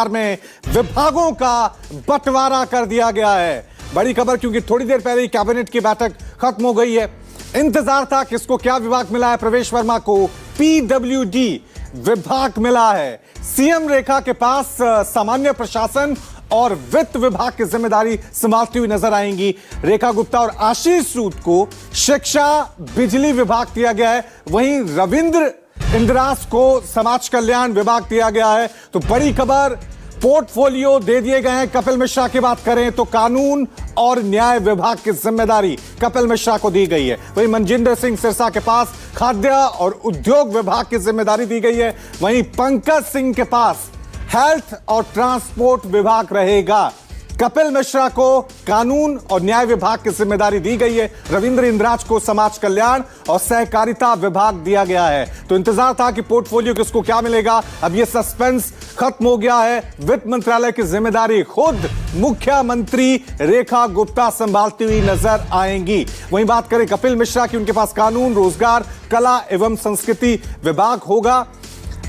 में विभागों का बंटवारा कर दिया गया है। बड़ी खबर, क्योंकि थोड़ी देर पहले ही कैबिनेट की बैठक खत्म हो गई है। इंतजार था किसको क्या विभाग मिला है। प्रवेश वर्मा को पीडब्ल्यूडी विभाग मिला है। सीएम रेखा के पास सामान्य प्रशासन और वित्त विभाग की जिम्मेदारी संभालती हुई नजर आएंगी। रेखा गुप्ता और आशीष सूद को शिक्षा बिजली विभाग दिया गया है। वहीं रविंद्र इंद्रास को समाज कल्याण विभाग दिया गया है। तो बड़ी खबर, पोर्टफोलियो दे दिए गए हैं। कपिल मिश्रा की बात करें तो कानून और न्याय विभाग की जिम्मेदारी कपिल मिश्रा को दी गई है। वहीं मनजिंदर सिंह सिरसा के पास खाद्य और उद्योग विभाग की जिम्मेदारी दी गई है। वहीं पंकज सिंह के पास हेल्थ और ट्रांसपोर्ट विभाग रहेगा। कपिल मिश्रा को कानून और न्याय विभाग की जिम्मेदारी दी गई है। रविंद्र इंद्राज को समाज कल्याण और सहकारिता विभाग दिया गया है। तो इंतजार था कि पोर्टफोलियो किसको क्या मिलेगा। अब यह सस्पेंस खत्म हो गया है। वित्त मंत्रालय की जिम्मेदारी खुद मुख्यमंत्री रेखा गुप्ता संभालती हुई नजर आएंगी। वहीं बात करें कपिल मिश्रा की, उनके पास कानून, रोजगार, कला एवं संस्कृति विभाग होगा।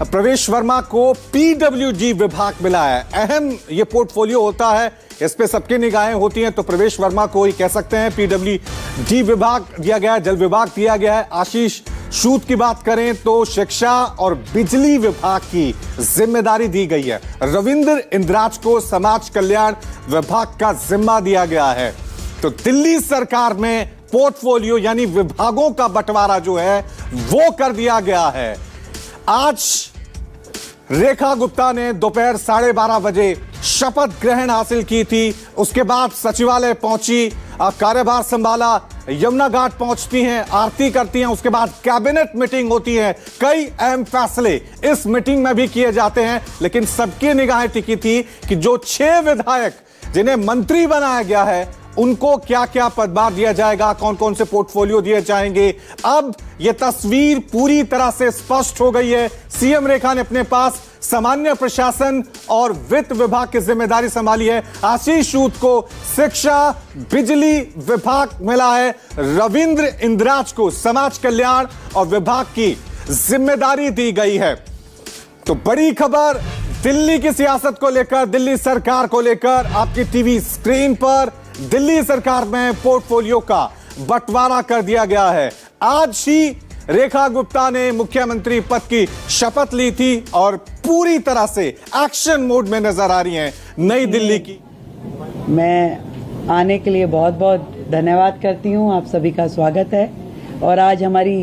प्रवेश वर्मा को पीडब्ल्यूडी विभाग मिला है। अहम ये पोर्टफोलियो होता है, इस पे सबकी निगाहें होती हैं। तो प्रवेश वर्मा को ही कह सकते हैं पीडब्ल्यूडी विभाग दिया गया है, जल विभाग दिया गया है। आशीष सूद की बात करें तो शिक्षा और बिजली विभाग की जिम्मेदारी दी गई है। रविंद्र इंद्राज को समाज कल्याण विभाग का जिम्मा दिया गया है। तो दिल्ली सरकार में पोर्टफोलियो यानी विभागों का बंटवारा जो है वो कर दिया गया है। आज रेखा गुप्ता ने दोपहर 12:30 बजे शपथ ग्रहण हासिल की थी। उसके बाद सचिवालय पहुंची, कार्यभार संभाला, यमुना घाट पहुंचती हैं, आरती करती हैं। उसके बाद कैबिनेट मीटिंग होती है। कई अहम फैसले इस मीटिंग में भी किए जाते हैं। लेकिन सबकी निगाहें टिकी थी कि जो 6 विधायक जिन्हें मंत्री बनाया गया है उनको क्या क्या पदभार दिया जाएगा, कौन कौन से पोर्टफोलियो दिए जाएंगे। अब यह तस्वीर पूरी तरह से स्पष्ट हो गई है। सीएम रेखा ने अपने पास सामान्य प्रशासन और वित्त विभाग की जिम्मेदारी संभाली है। आशीष सूद को शिक्षा बिजली विभाग मिला है। रविंद्र इंद्राज को समाज कल्याण और विभाग की जिम्मेदारी दी गई है। तो बड़ी खबर दिल्ली की सियासत को लेकर, दिल्ली सरकार को लेकर, आपकी टीवी स्क्रीन पर दिल्ली सरकार में पोर्टफोलियो का बंटवारा कर दिया गया है। आज ही रेखा गुप्ता ने मुख्यमंत्री पद की शपथ ली थी और पूरी तरह से एक्शन मोड में नजर आ रही हैं नई दिल्ली की। मैं आने के लिए बहुत बहुत धन्यवाद करती हूं। आप सभी का स्वागत है। और आज हमारी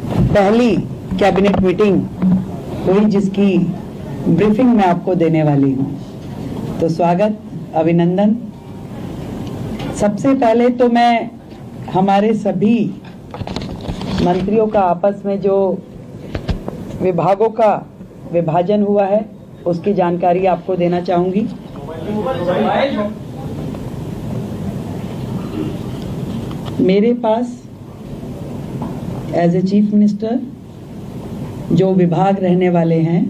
पहली कैबिनेट मीटिंग हुई जिसकी ब्रीफिंग मैं आपको देने वाली हूं। तो स्वागत, अभिनंदन। सबसे पहले तो मैं हमारे सभी मंत्रियों का आपस में जो विभागों का विभाजन हुआ है उसकी जानकारी आपको देना चाहूंगी। मेरे पास एज ए चीफ मिनिस्टर जो विभाग रहने वाले हैं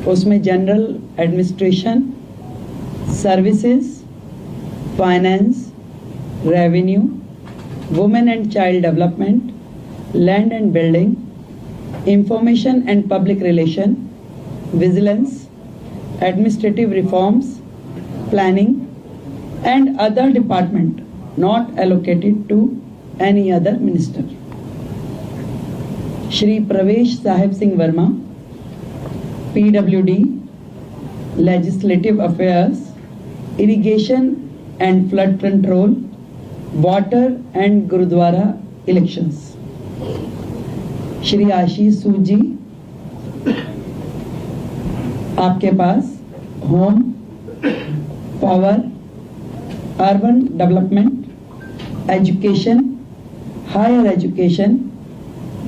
उसमें general administration, services, finance, revenue, women and child development, land and building, information and public relation, vigilance, administrative reforms, planning and other department not allocated to any other minister. Shri Pravesh Sahib Singh Verma, PWD, legislative affairs, irrigation and flood control, water and gurdwara elections। Shri Ashish Sood ji, आपके पास home, power, urban development, education, higher education,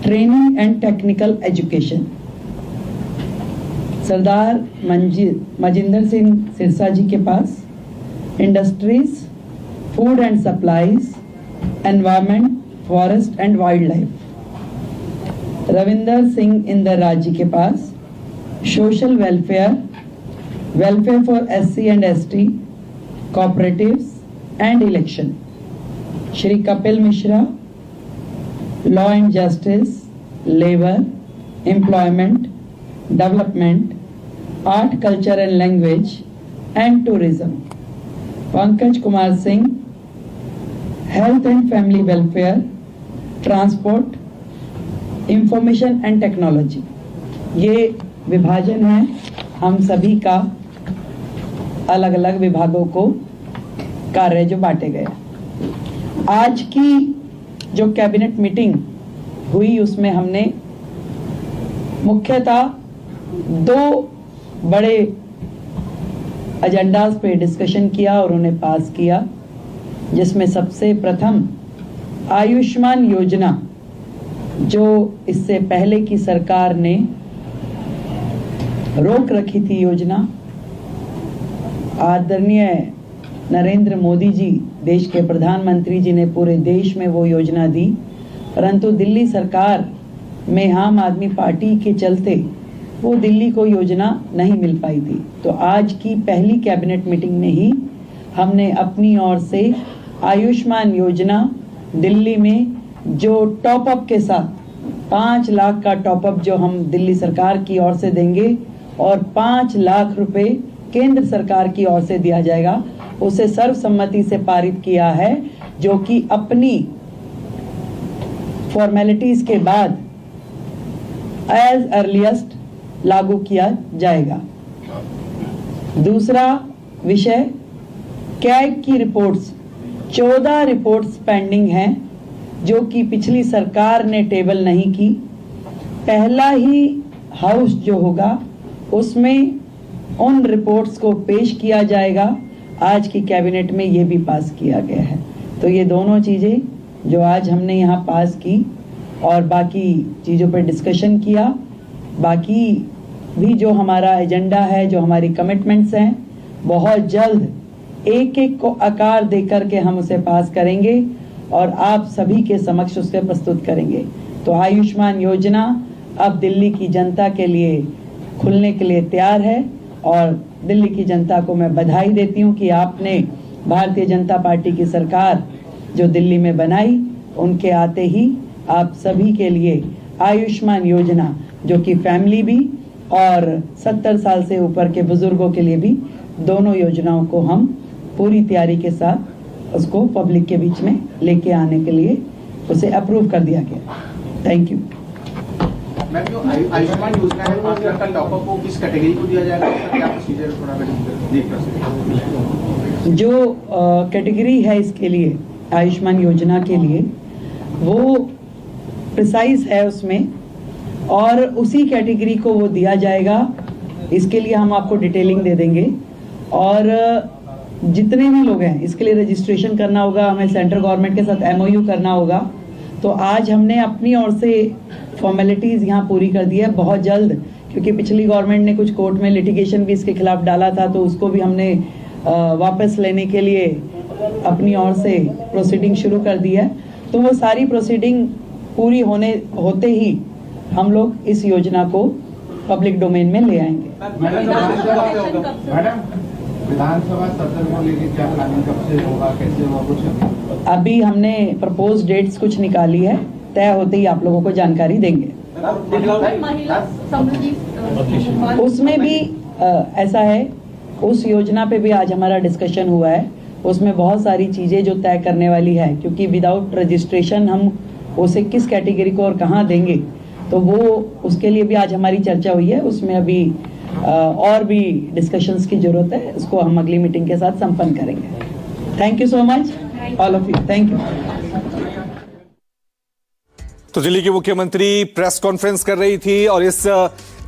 training and technical education. Sardar Manjinder Singh Sirsa ji के पास industries, food and supplies, environment, forest and wildlife. Ravinder Singh Indraj ji के पास social welfare, welfare for SC and ST, cooperatives and election. Shri Kapil Mishra, law and justice, labour, employment, development, art culture and language and tourism, Pankaj Kumar Singh health and family welfare, transport, information and technology. ये विभाजन है हम सभी का, अलग अलग विभागों को कार्य जो बांटे गए। आज की जो कैबिनेट मीटिंग हुई उसमें हमने मुख्यतः दो बड़े एजेंडास पे डिस्कशन किया और उन्हें पास किया, जिसमें सबसे प्रथम आयुष्मान योजना, जो इससे पहले की सरकार ने रोक रखी थी योजना। आदरणीय नरेंद्र मोदी जी, देश के प्रधानमंत्री जी ने पूरे देश में वो योजना दी, परंतु दिल्ली सरकार में आम आदमी पार्टी के चलते वो दिल्ली को योजना नहीं मिल पाई थी। तो आज की पहली कैबिनेट मीटिंग में ही हमने अपनी ओर से आयुष्मान योजना दिल्ली में जो टॉप अप के साथ 5 लाख का टॉप अप जो हम दिल्ली सरकार की ओर से देंगे और 5 लाख रुपए केंद्र सरकार की ओर से दिया जाएगा, उसे सर्वसम्मति से पारित किया है, जो कि अपनी फॉर्मेलिटीज के बाद एज अर्लीस्ट लागू किया जाएगा। दूसरा विषय, कैग की रिपोर्ट्स, 14 रिपोर्ट्स पेंडिंग हैं जो कि पिछली सरकार ने टेबल नहीं की। पहला ही हाउस जो होगा उसमें उन रिपोर्ट्स को पेश किया जाएगा। आज की कैबिनेट में ये भी पास किया गया है। तो ये दोनों चीजें जो आज हमने यहाँ पास की और बाकी चीजों पर डिस्कशन किया, बाकी भी जो हमारा एजेंडा है, जो हमारी कमिटमेंट्स हैं, बहुत जल्द एक एक को आकार देकर के हम उसे पास करेंगे और आप सभी के समक्ष उसे प्रस्तुत करेंगे। तो आयुष्मान योजना अब दिल्ली की जनता के लिए खुलने के लिए तैयार है और दिल्ली की जनता को मैं बधाई देती हूं कि आपने भारतीय जनता पार्टी की सरकार जो दिल्ली में बनाई, उनके आते ही आप सभी के लिए आयुष्मान योजना, जो कि फैमिली भी और 70 साल से ऊपर के बुजुर्गों के लिए भी, दोनों योजनाओं को हम पूरी तैयारी के साथ उसको पब्लिक के बीच में लेके आने के लिए उसे अप्रूव कर दिया गया। Thank you. मैम, जो आयुष्मान योजना है 5 लाख का टॉपअप को किस कैटेगरी को दिया जाएगा, क्या प्रोसीजर थोड़ा देख सकते? जो कैटेगरी है इसके लिए, आयुष्मान योजना के लिए, वो प्रिसाइज है उसमें और उसी कैटेगरी को वो दिया जाएगा। इसके लिए हम आपको डिटेलिंग दे देंगे और जितने भी लोग हैं इसके लिए रजिस्ट्रेशन करना होगा, हमें सेंट्रल गवर्नमेंट के साथ MOU करना होगा। तो आज हमने अपनी ओर से फॉर्मेलिटीज यहाँ पूरी कर दी है। बहुत जल्द, क्योंकि पिछली गवर्नमेंट ने कुछ कोर्ट में लिटिगेशन भी इसके खिलाफ डाला था, तो उसको भी हमने वापस लेने के लिए अपनी ओर से प्रोसीडिंग शुरू कर दी है। तो वो सारी प्रोसीडिंग पूरी होते ही हम लोग इस योजना को पब्लिक डोमेन में ले आएंगे। मैडम, विधानसभा सत्र को लेकर क्या प्लानिंग, कब से होगा, कैसे होगा, कुछ अभी हमने प्रपोज डेट्स कुछ निकाली है, तय होते ही आप लोगों को जानकारी देंगे। उसमें भी ऐसा है, उस योजना पे भी आज हमारा डिस्कशन हुआ है। उसमें बहुत सारी चीजें जो तय करने वाली है, क्योंकि विदाउट रजिस्ट्रेशन हम उसे किस कैटेगरी को और कहाँ देंगे, तो वो उसके लिए भी आज हमारी चर्चा हुई है। उसमें अभी और भी डिस्कशंस की जरूरत है, उसको हम अगली मीटिंग के साथ संपन्न करेंगे। Thank you so much all of you. Thank you. तो दिल्ली की मुख्यमंत्री प्रेस कॉन्फ्रेंस कर रही थी और इस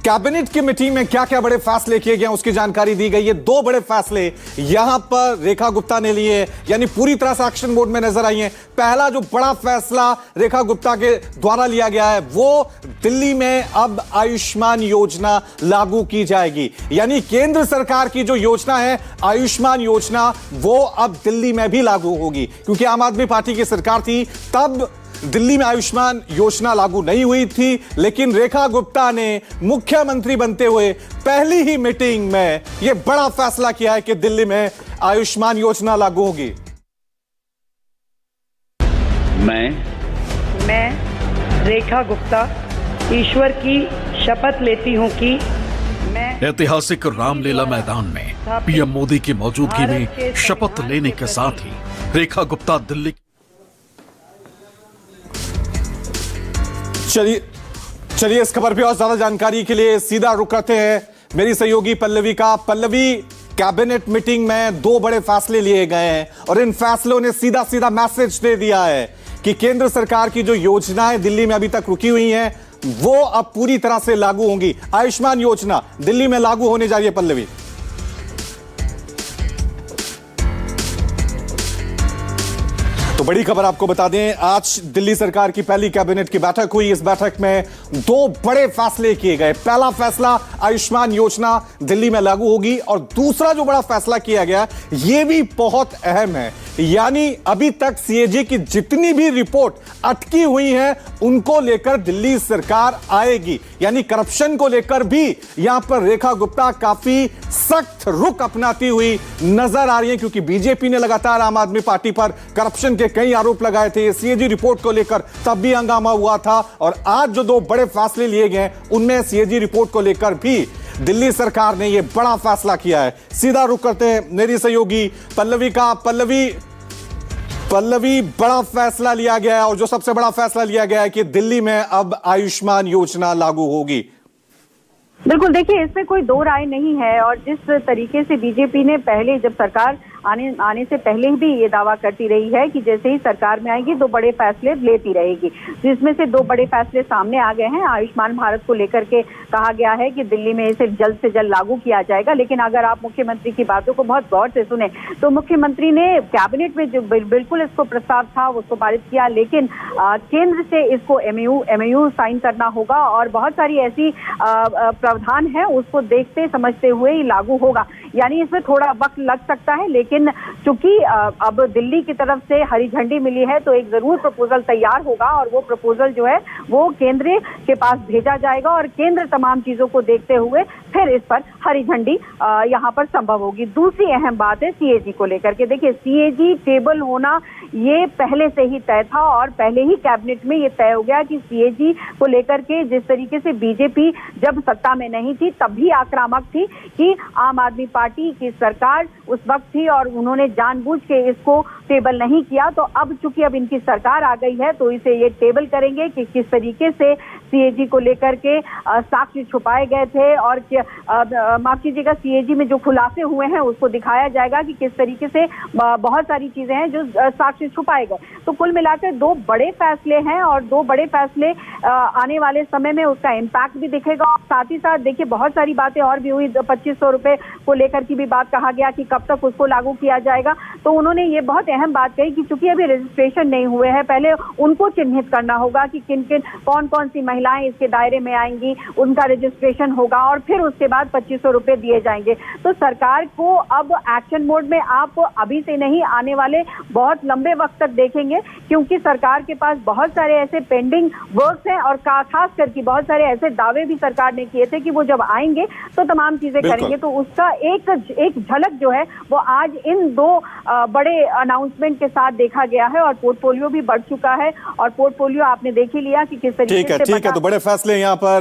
कैबिनेट की मीटिंग में क्या क्या बड़े फैसले किए गए उसकी जानकारी दी गई है। 2 बड़े फैसले यहां पर रेखा गुप्ता ने लिए, यानी पूरी तरह से एक्शन मोड में नजर आई हैं। पहला जो बड़ा फैसला रेखा गुप्ता के द्वारा लिया गया है, वो दिल्ली में अब आयुष्मान योजना लागू की जाएगी। यानी केंद्र सरकार की जो योजना है आयुष्मान योजना, वो अब दिल्ली में भी लागू होगी। क्योंकि आम आदमी पार्टी की सरकार थी तब दिल्ली में आयुष्मान योजना लागू नहीं हुई थी, लेकिन रेखा गुप्ता ने मुख्यमंत्री बनते हुए पहली ही मीटिंग में यह बड़ा फैसला किया है कि दिल्ली में आयुष्मान योजना लागू होगी। मैं रेखा गुप्ता ईश्वर की शपथ लेती हूं कि मैं ऐतिहासिक रामलीला मैदान में पीएम मोदी की मौजूदगी में शपथ लेने के साथ ही रेखा गुप्ता दिल्ली। चलिए इस खबर पे और ज्यादा जानकारी के लिए सीधा रुक करते हैं मेरी सहयोगी पल्लवी का। पल्लवी, कैबिनेट मीटिंग में 2 बड़े फैसले लिए गए हैं और इन फैसलों ने सीधा सीधा मैसेज दे दिया है कि केंद्र सरकार की जो योजनाएं दिल्ली में अभी तक रुकी हुई हैं वो अब पूरी तरह से लागू होंगी। आयुष्मान योजना दिल्ली में लागू होने जा रही है। पल्लवी, तो बड़ी खबर आपको बता दें, आज दिल्ली सरकार की पहली कैबिनेट की बैठक हुई। इस बैठक में 2 बड़े फैसले किए गए। पहला फैसला, आयुष्मान योजना दिल्ली में लागू होगी, और दूसरा जो बड़ा फैसला किया गया यह भी बहुत अहम है, यानी अभी तक सीएजी की जितनी भी रिपोर्ट अटकी हुई है उनको लेकर दिल्ली सरकार आएगी। यानी करप्शन को लेकर भी यहां पर रेखा गुप्ता काफी सख्त रुख अपनाती हुई नजर आ रही है, क्योंकि बीजेपी ने लगातार आम आदमी पार्टी पर करप्शन के कई आरोप लगाए थे। सीएजी रिपोर्ट को लेकर तब भी हंगामा हुआ था, और आज जो 2 बड़े फैसले लिए गए उनमें सीएजी रिपोर्ट को लेकर भी दिल्ली सरकार ने यह बड़ा फैसला किया है। सीधा रुख करते हैं मेरी सहयोगी पल्लवी का। पल्लवी, बड़ा फैसला लिया गया है, और जो सबसे बड़ा फैसला लिया गया है कि दिल्ली में अब आयुष्मान योजना लागू होगी। बिल्कुल, देखिए इसमें कोई 2 राय नहीं है, और जिस तरीके से बीजेपी ने पहले जब सरकार आने से पहले भी ये दावा करती रही है कि जैसे ही सरकार में आएगी 2 बड़े फैसले लेती रहेगी, जिसमें से 2 बड़े फैसले सामने आ गए हैं। आयुष्मान भारत को लेकर के कहा गया है कि दिल्ली में इसे जल्द से जल्द लागू किया जाएगा, लेकिन अगर आप मुख्यमंत्री की बातों को बहुत गौर से सुने तो मुख्यमंत्री ने कैबिनेट में जो बिल्कुल इसको प्रस्ताव था उसको पारित किया, लेकिन केंद्र से इसको एमओयू साइन करना होगा, और बहुत सारी ऐसी प्रावधान है उसको देखते समझते हुए ही लागू होगा। यानी इसमें थोड़ा वक्त लग सकता है, लेकिन चूंकि अब दिल्ली की तरफ से हरी झंडी मिली है तो एक जरूर प्रपोजल तैयार होगा, और वो प्रपोजल जो है वो केंद्र के पास भेजा जाएगा, और केंद्र तमाम चीजों को देखते हुए फिर इस पर हरी झंडी यहाँ पर संभव होगी। दूसरी अहम बात है सीएजी को लेकर के। देखिए सीएजी टेबल होना ये पहले से ही तय था, और पहले ही कैबिनेट में ये तय हो गया कि सीएजी को लेकर के जिस तरीके से बीजेपी जब सत्ता में नहीं थी तब भी आक्रामक थी कि आम आदमी पार्टी की सरकार उस वक्त थी और उन्होंने जानबूझ के इसको टेबल नहीं किया। तो अब चूंकि अब इनकी सरकार आ गई है तो इसे ये टेबल करेंगे कि किस तरीके से सीएजी को लेकर के साक्ष्य छुपाए गए थे, और माफ कीजिएगा सीएजी में जो खुलासे हुए हैं उसको दिखाया जाएगा कि किस तरीके से बहुत सारी चीजें हैं जो साक्ष्य छुपाए गए। तो कुल मिलाकर 2 बड़े फैसले हैं, और 2 बड़े फैसले आने वाले समय में उसका इम्पैक्ट भी दिखेगा। और साथ ही साथ देखिए बहुत सारी बातें और भी हुई। 2500 रुपए को लेकर की भी बात कहा गया कि कब तक उसको लागू किया जाएगा। तो उन्होंने ये बहुत अहम बात कही कि चूंकि अभी रजिस्ट्रेशन नहीं हुए हैं, पहले उनको चिन्हित करना होगा कि किन किन कौन सी महिलाएं इसके दायरे में आएंगी, उनका रजिस्ट्रेशन होगा, और फिर उसके बाद 2500 रुपए दिए जाएंगे। तो सरकार को अब एक्शन मोड में आप अभी से नहीं, आने वाले बहुत लंबे वक्त तक देखेंगे, क्योंकि सरकार के पास बहुत सारे ऐसे पेंडिंग वर्क्स हैं, और खास करके बहुत सारे ऐसे दावे भी सरकार ने किए थे कि वो जब आएंगे तो तमाम चीजें करेंगे। तो उसका एक झलक जो है वो आज इन 2 बड़े अनाउंसमेंट के साथ देखा गया है, और पोर्टफोलियो भी बढ़ चुका है, और पोर्टफोलियो आपने देख ही लिया कि किस तरीके से। ठीक है, तो बड़े फैसले यहाँ पर